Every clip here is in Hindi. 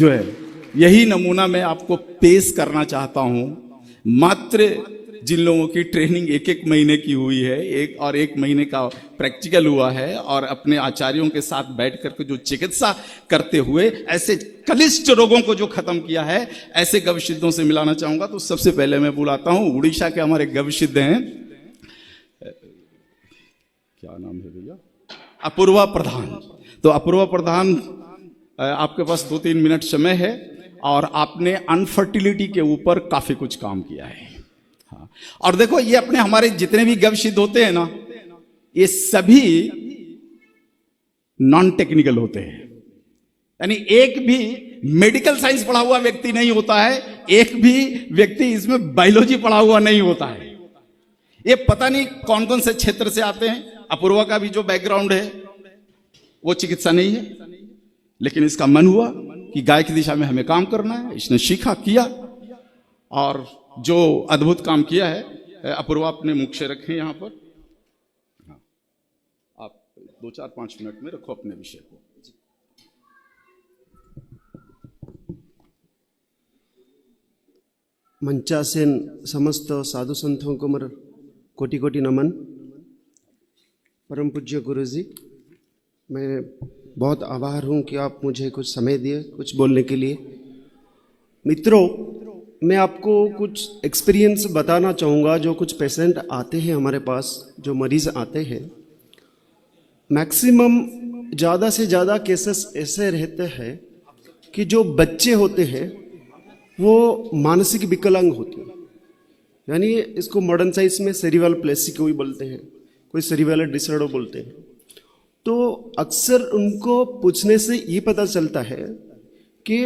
जो है यही नमूना मैं आपको पेश करना चाहता हूं। मात्र जिन लोगों की ट्रेनिंग एक एक महीने की हुई है, एक महीने का प्रैक्टिकल हुआ है, और अपने आचार्यों के साथ बैठ करके जो चिकित्सा करते हुए ऐसे कलिष्ठ रोगों को जो खत्म किया है, ऐसे गविसिद्धों से मिलाना चाहूंगा। तो सबसे पहले मैं बुलाता हूं उड़ीसा के हमारे गविसिद्ध हैं, क्या नाम है भैया, अपूर्वा प्रधान। तो अपूर्वा प्रधान, आपके पास 2-3 मिनट समय है और आपने अनफर्टिलिटी के ऊपर काफी कुछ काम किया है। हाँ, और देखो ये अपने हमारे जितने भी गविसिद्ध होते हैं ना, ये सभी नॉन टेक्निकल होते हैं, यानी एक भी मेडिकल साइंस पढ़ा हुआ व्यक्ति नहीं होता है, एक भी व्यक्ति इसमें बायोलॉजी पढ़ा हुआ नहीं होता है। ये पता नहीं कौन कौन से क्षेत्र से आते हैं। अपूर्वा का भी जो बैकग्राउंड है वो चिकित्सा नहीं है, लेकिन इसका मन हुआ कि गाय की दिशा में हमें काम करना है। इसने सीखा, किया, और जो अद्भुत काम किया है। अपूर्वा अपने मुख से रखें यहाँ पर। हाँ, आप 2-4-5 मिनट में रखो अपने विषय को। मंचासीन समस्त साधु संतों को मेरा कोटि कोटि नमन। परम पूज्य गुरु जी, मैं बहुत आभार हूँ कि आप मुझे कुछ समय दिए कुछ बोलने के लिए। मित्रों, मैं आपको कुछ एक्सपीरियंस बताना चाहूँगा। जो कुछ पेशेंट आते हैं हमारे पास, जो मरीज़ आते हैं, मैक्सिमम ज़्यादा से ज़्यादा केसेस ऐसे रहते हैं कि जो बच्चे होते हैं वो मानसिक विकलांग होते हैं, यानी इसको मॉडर्न साइंस में सेरिब्रल प्लेसी कोई बोलते हैं, कोई सेरिब्रल डिसऑर्डर बोलते हैं। तो अक्सर उनको पूछने से ये पता चलता है कि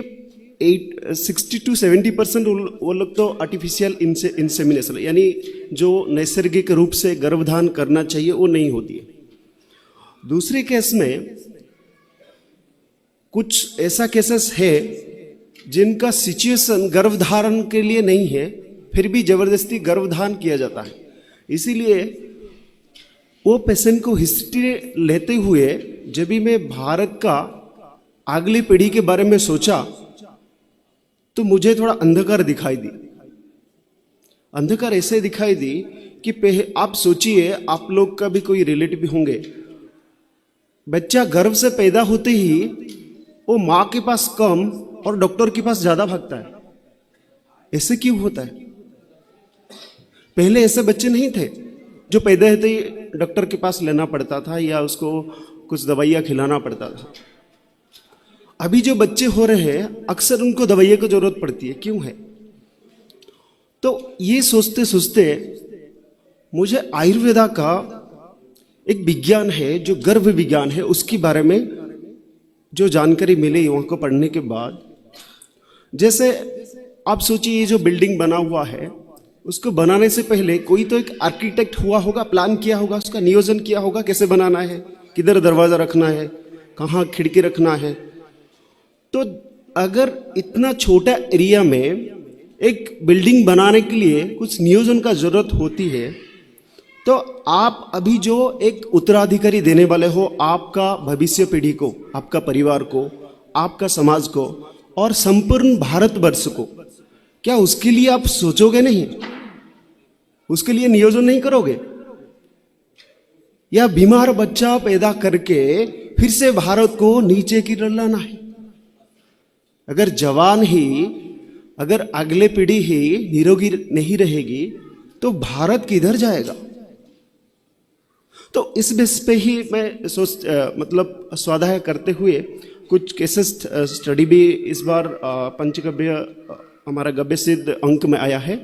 60-70% वो लोग तो आर्टिफिशियल इंसेमिनेशन, यानी जो नैसर्गिक रूप से गर्भधान करना चाहिए वो नहीं होती है। दूसरे केस में कुछ ऐसा केसेस है जिनका सिचुएशन गर्भधारण के लिए नहीं है, फिर भी जबरदस्ती गर्भधान किया जाता है। इसीलिए वो पेशेंट को हिस्ट्री लेते हुए जब भी मैं भारत का अगली पीढ़ी के बारे में सोचा तो मुझे थोड़ा अंधकार दिखाई दी। अंधकार ऐसे दिखाई दी कि आप सोचिए, आप लोग का भी कोई रिलेटिव होंगे, बच्चा गर्भ से पैदा होते ही वो माँ के पास कम और डॉक्टर के पास ज्यादा भागता है। ऐसे क्यों होता है? पहले ऐसे बच्चे नहीं थे जो पैदा होते ही डॉक्टर के पास लेना पड़ता था या उसको कुछ दवाइयाँ खिलाना पड़ता था। अभी जो बच्चे हो रहे हैं अक्सर उनको दवाइयों की जरूरत पड़ती है। क्यों है? तो ये सोचते सोचते मुझे आयुर्वेदा का एक विज्ञान है जो गर्भ विज्ञान है, उसके बारे में जो जानकारी मिली वहाँ को पढ़ने के बाद, जैसे आप सोचिए ये जो बिल्डिंग बना हुआ है उसको बनाने से पहले कोई तो एक आर्किटेक्ट हुआ होगा, प्लान किया होगा, उसका नियोजन किया होगा कैसे बनाना है, किधर दरवाज़ा रखना है, कहाँ खिड़की रखना है। तो अगर इतना छोटा एरिया में एक बिल्डिंग बनाने के लिए कुछ नियोजन का जरूरत होती है, तो आप अभी जो एक उत्तराधिकारी देने वाले हो आपका भविष्य पीढ़ी को, आपका परिवार को, आपका समाज को और संपूर्ण भारतवर्ष को, क्या उसके लिए आप सोचोगे नहीं? उसके लिए नियोजन नहीं करोगे? या बीमार बच्चा पैदा करके फिर से भारत को नीचे की लाना है? अगर जवान ही, अगर अगले पीढ़ी ही निरोगी नहीं रहेगी तो भारत किधर जाएगा? तो इस बेस पे ही मैं मतलब स्वाध्याय करते हुए कुछ केसेस स्टडी भी इस बार पंचगव्य हमारा गव्य सिद्ध अंक में आया है,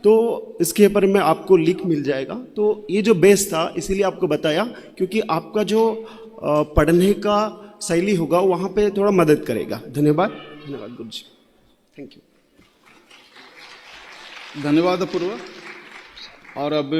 तो इसके ऊपर में आपको लिंक मिल जाएगा। तो ये जो बेस था इसीलिए आपको बताया, क्योंकि आपका जो पढ़ने का शैली होगा वहाँ पे थोड़ा मदद करेगा। धन्यवाद। धन्यवाद गुरु जी, थैंक यू। धन्यवाद अपूर्वा। और अब